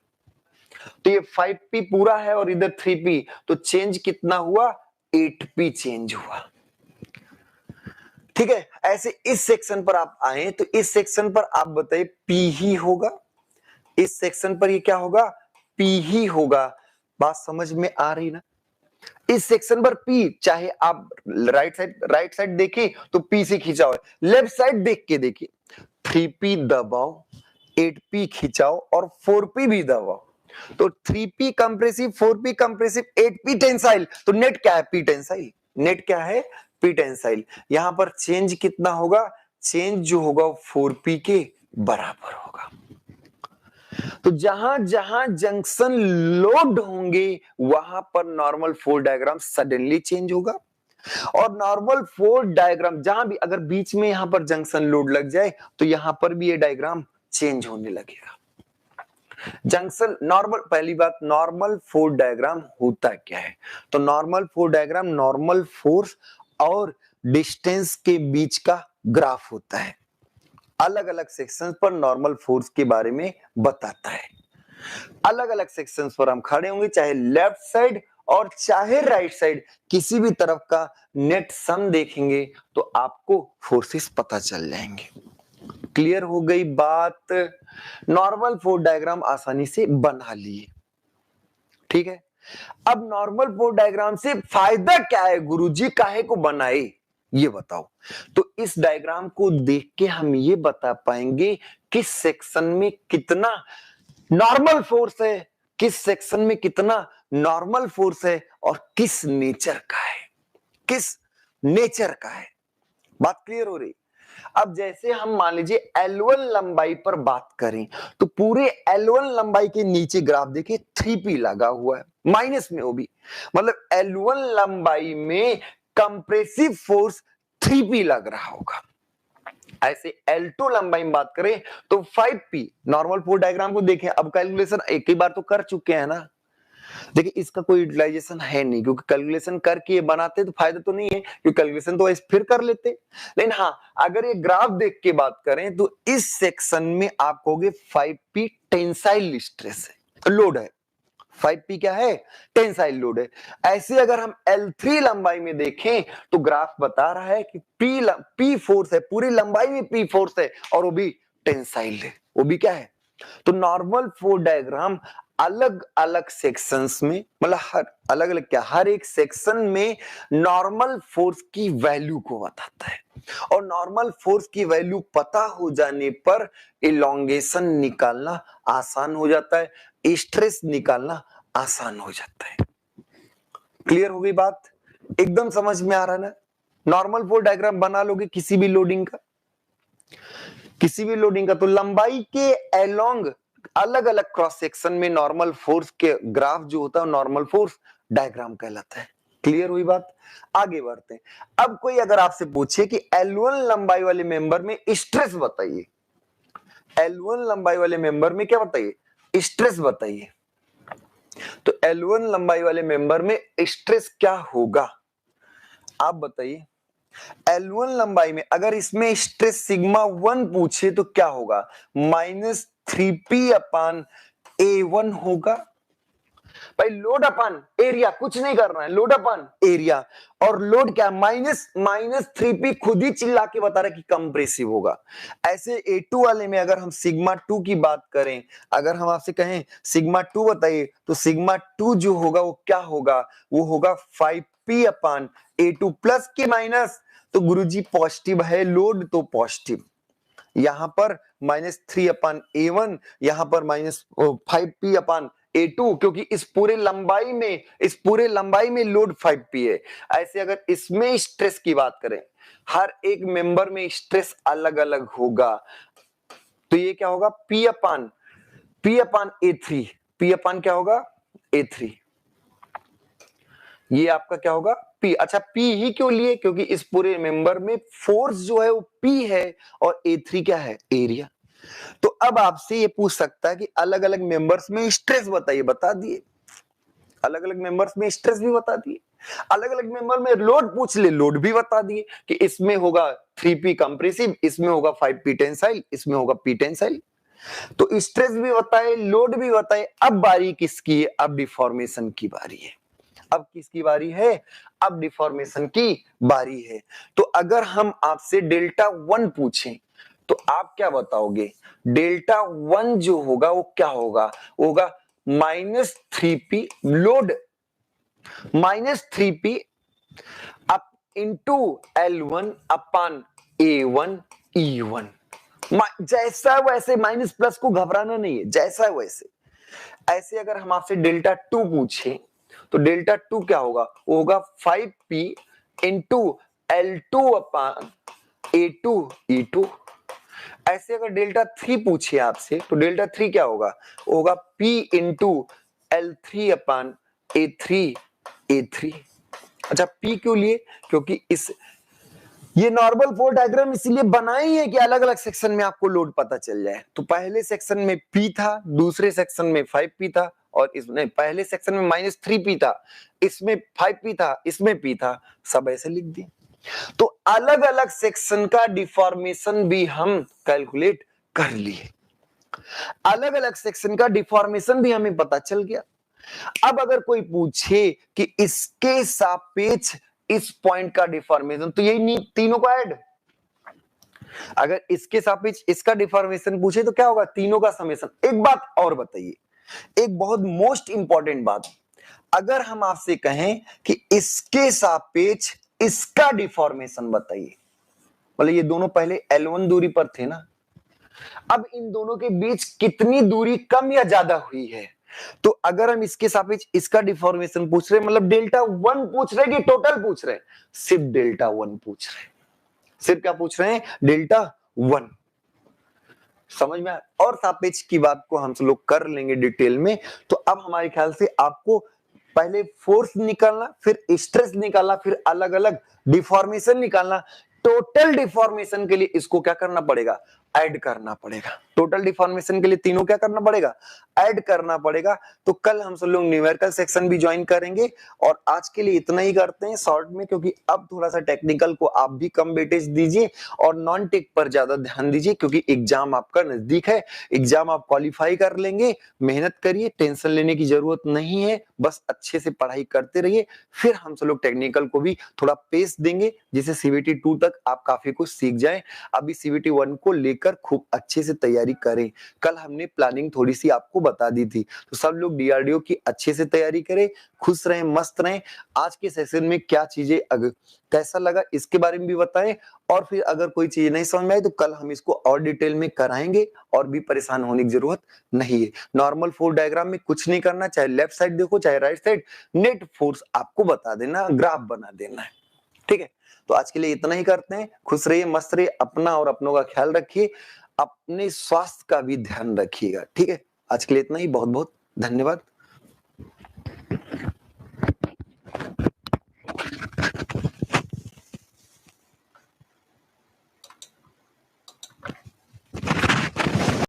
तो ये 5P पूरा है और इधर 3P, तो चेंज कितना हुआ? 8P चेंज हुआ। ठीक है, ऐसे इस सेक्शन पर आप आए तो इस सेक्शन पर आप बताइए P ही होगा। इस सेक्शन पर ये क्या होगा? P ही होगा। बात समझ में आ रही ना? इस सेक्शन पर P, चाहे आप राइट साइड देखिए तो P से खींचा हुआ है, लेफ्ट साइड देख के देखिए 3P दबाओ, 8P खिंचाओ और 4P भी दबाओ। तो 3P compressive, 4P compressive, 8P tensile. तो नेट क्या है? P tensile. नेट क्या है? P tensile. यहां पर चेंज कितना होगा? चेंज जो होगा 4P के बराबर होगा। तो जहां जहां जंक्शन लोड होंगे वहां पर normal force diagram suddenly change होगा। और नॉर्मल फोर्स डायग्राम जहां भी अगर बीच में यहां पर जंक्शन लोड लग जाए तो यहां पर भी ये डायग्राम चेंज होने लगेगा। जंक्शन नॉर्मल, पहली बात नॉर्मल फोर्स डायग्राम होता क्या है? तो normal force diagram normal force और डिस्टेंस के बीच का ग्राफ होता है। अलग अलग सेक्शंस पर नॉर्मल फोर्स के बारे में बताता है। अलग अलग सेक्शंस पर हम खड़े होंगे, चाहे लेफ्ट साइड और चाहे राइट साइड, किसी भी तरफ का नेट सम देखेंगे तो आपको फोर्सेस पता चल जाएंगे। क्लियर हो गई बात? नॉर्मल फोर्स डायग्राम आसानी से बना लिए, ठीक है। अब नॉर्मल फोर्स डायग्राम से फायदा क्या है गुरुजी, काहे को बनाए ये बताओ। तो इस डायग्राम को देख के हम ये बता पाएंगे किस सेक्शन में कितना नॉर्मल फोर्स है, किस सेक्शन में कितना नॉर्मल फोर्स है और किस नेचर का है, किस नेचर का है। बात क्लियर हो रही? अब जैसे हम मान लीजिए L1 लंबाई पर बात करें तो पूरे L1 लंबाई के नीचे ग्राफ देखिए 3p लगा हुआ है, माइनस में वो भी, मतलब L1 लंबाई में कंप्रेसिव फोर्स 3p लग रहा होगा। ऐसे L2 लंबाई में बात करें तो 5p। नॉर्मल फोर्स डायग्राम को देखें, अब कैलकुलेशन एक ही बार तो कर चुके हैं ना। देखिए इसका कोई यूटिलाइजेशन है नहीं, क्योंकि कैलकुलेशन करके ये बनाते तो फायदा तो नहीं है, क्योंकि कैलकुलेशन तो ऐसे फिर कर लेते। लेकिन हाँ, अगर ये ग्राफ देख के बात करें तो इस सेक्शन में आप कहोगे 5p टेंसाइल स्ट्रेस है, लोड है। 5p क्या है? टेंसाइल लोड है। ऐसे अगर हम L3 लंबाई में देखें तो ग्राफ बता रहा है कि P फोर्स है, पूरी लंबाई में P फोर्स है और वो भी टेंसाइल है। वो भी क्या है? तो नॉर्मल फोर्स डायग्राम अलग अलग सेक्शंस में, मतलब हर अलग अलग क्या, हर एक सेक्शन में नॉर्मल फोर्स की वैल्यू को बताता है। और नॉर्मल फोर्स की वैल्यू पता हो जाने पर इलोंगेशन निकालना आसान हो जाता है, स्ट्रेस निकालना आसान हो जाता है। क्लियर हो गई बात? एकदम समझ में आ रहा ना? नॉर्मल फोर्स डायग्राम बना लोगे किसी भी लोडिंग का, किसी भी लोडिंग का, तो लंबाई के अलोंग अलग अलग क्रॉस सेक्शन में नॉर्मल फोर्स के ग्राफ जो होता है नॉर्मल फोर्स डायग्राम कहलाता है। क्लियर हुई बात? आगे बढ़ते हैं। अब कोई अगर आपसे पूछे कि L1 लंबाई वाले मेंबर में स्ट्रेस बताइए, L1 लंबाई वाले मेंबर में क्या बताइए? स्ट्रेस बताइए। तो L1 लंबाई वाले मेंबर में स्ट्रेस क्या होगा आप बताइए। L1 लंबाई में अगर इसमें स्ट्रेस सिग्मा 1 पूछे तो क्या होगा? -3p/A1 होगा। भाई लोड अपन एरिया, कुछ नहीं करना है, लोड अपन एरिया, और लोड क्या? -3p खुद ही चिल्ला के बता रहा है कि कंप्रेसिव होगा। ऐसे A2 वाले में अगर हम सिग्मा 2 की बात करें, अगर हम आपसे कहें सिग्मा 2 बताइए, तो सिग्मा 2 जो होगा वो क्या होगा? वो होगा 5p/A2 प्लस के माइनस। तो गुरुजी पॉजिटिव है लोड तो पॉजिटिव, यहां पर -3/A1, यहां पर -5p/A2, क्योंकि इस पूरे लंबाई में लोड 5p है। ऐसे अगर इसमें स्ट्रेस की बात करें, हर एक मेंबर में स्ट्रेस अलग अलग होगा, तो ये क्या होगा? P/A3, P/ क्या होगा? A3। ये आपका क्या होगा? P। अच्छा P ही क्यों लिए? क्योंकि इस पूरे मेंबर में फोर्स जो है वो P है और A3 क्या है? एरिया। तो अब आपसे ये पूछ सकता है कि अलग अलग मेंबर्स में स्ट्रेस बताइए, बता दिए। अलग अलग मेंबर्स में स्ट्रेस भी बता दिए। अलग अलग मेंबर में लोड पूछ ले, लोड भी बता दिए कि इसमें होगा 3p कंप्रेसिव, इसमें होगा 5p टेंसाइल, इसमें होगा p टेंसाइल। तो स्ट्रेस भी बताए, लोड भी बताए। अब बारी किसकी है? अब डिफॉर्मेशन की बारी है। अब किसकी बारी है? अब डिफॉर्मेशन की बारी है। तो अगर हम आपसे डेल्टा 1 पूछें तो आप क्या बताओगे? डेल्टा 1 जो होगा वो क्या होगा? होगा -3p load, -3p up into L1/A1 E1। जैसा वैसे, माइनस प्लस को घबराना नहीं है, जैसा वैसे। ऐसे अगर हम आपसे डेल्टा 2 पूछे तो डेल्टा 2 क्या होगा? वो होगा 5p इंटू L2/A2 E2। ऐसे अगर डेल्टा 3 पूछे आपसे तो डेल्टा 3 क्या होगा? वो होगा p इंटू L3/A3 A3। अच्छा P क्यों लिए? क्योंकि ये नॉर्मल फ्लो डायग्राम इसीलिए बनाई है कि अलग अलग सेक्शन में आपको लोड पता चल जाए। तो पहले सेक्शन में P था, दूसरे सेक्शन में 5P था, और इसमें पहले सेक्शन में -3P था, इसमें 5P था, इसमें P था, सब ऐसे लिख दिए। तो अलग अलग सेक्शन का डिफॉर्मेशन भी हम कैलकुलेट कर लिए, अलग अलग सेक्शन का डिफॉर्मेशन भी हमें पता चल गया। अब अगर कोई पूछे कि इसके सापेक्ष इस पॉइंट का डिफॉर्मेशन, तो यही तीनों को ऐड, अगर इसके सापेक्ष इसका डिफॉर्मेशन पूछे तो क्या होगा? तीनों का समेशन। एक बात और बताइए, एक बहुत मोस्ट इंपॉर्टेंट बात, अगर हम आपसे कहें कि इसके सापेक्ष इसका डिफॉर्मेशन बताइए, मतलब ये दोनों पहले L1 दूरी पर थे ना, अब इन दोनों के बीच कितनी दूरी कम या ज्यादा हुई है? तो अगर हम इसके सापेक्ष इसका डिफॉर्मेशन पूछ रहे हैं, मतलब Δ1 पूछ रहे हैं कि टोटल पूछ रहे हैं? सिर्फ Δ1 पूछ रहे हैं, सिर्फ क्या पूछ रहे हैं? Δ1। समझ में आया? और सापेक्ष की बात को हम लोग कर लेंगे डिटेल में। तो अब हमारे ख्याल से आपको पहले फोर्स निकालना, फिर स्ट्रेस निकालना, फिर अलग अलग डिफॉर्मेशन निकालना। टोटल डिफॉर्मेशन के लिए इसको क्या करना पड़ेगा? ऐड करना पड़ेगा। टोटल डिफॉर्मेशन के लिए तीनों क्या करना पड़ेगा? ऐड करना पड़ेगा। तो कल हम सब लोग न्यूमेरिकल सेक्शन भी ज्वाइन करेंगे, और आज के लिए इतना ही करते हैं शॉर्ट में, क्योंकि अब थोड़ा सा टेक्निकल को आप भी कम वेटेज दीजिए और नॉन टेक पर ज्यादा ध्यान दीजिए, क्योंकि एग्जाम आपका नजदीक है, एग्जाम आप क्वालिफाई कर लेंगे। मेहनत करिए, टेंशन लेने की जरूरत नहीं है, बस अच्छे से पढ़ाई करते रहिए। फिर हम सब लोग टेक्निकल को भी थोड़ा पेस देंगे, जिसे CVT 2 तक आप काफी कुछ सीख जाए। अभी CVT 1 को लेकर खूब अच्छे से तैयारी करें। कल हमने प्लानिंग थोड़ी सी आपको बता दी थी, तो सब लोग DRDO की अच्छे से तैयारी करें, खुश रहें, मस्त रहें। आज के सेशन में क्या चीजें कैसा लगा इसके बारे में भी बताएं, और फिर अगर कोई चीज नहीं समझ में आई तो कल हम इसको और डिटेल में कराएंगे, और भी परेशान होने की जरूरत नहीं है। नॉर्मल फोर्स डायग्राम में कुछ नहीं करना, चाहे लेफ्ट साइड देखो चाहे राइट साइड, नेट फोर्स आपको बता देना, ग्राफ बना देना है। ठीक है, तो आज के लिए इतना ही करते हैं। खुश रहिए, मस्त रहिए, अपना और अपनों का ख्याल रखिए, अपने स्वास्थ्य का भी ध्यान रखिएगा। ठीक है, आज के लिए इतना ही। बहुत बहुत धन्यवाद।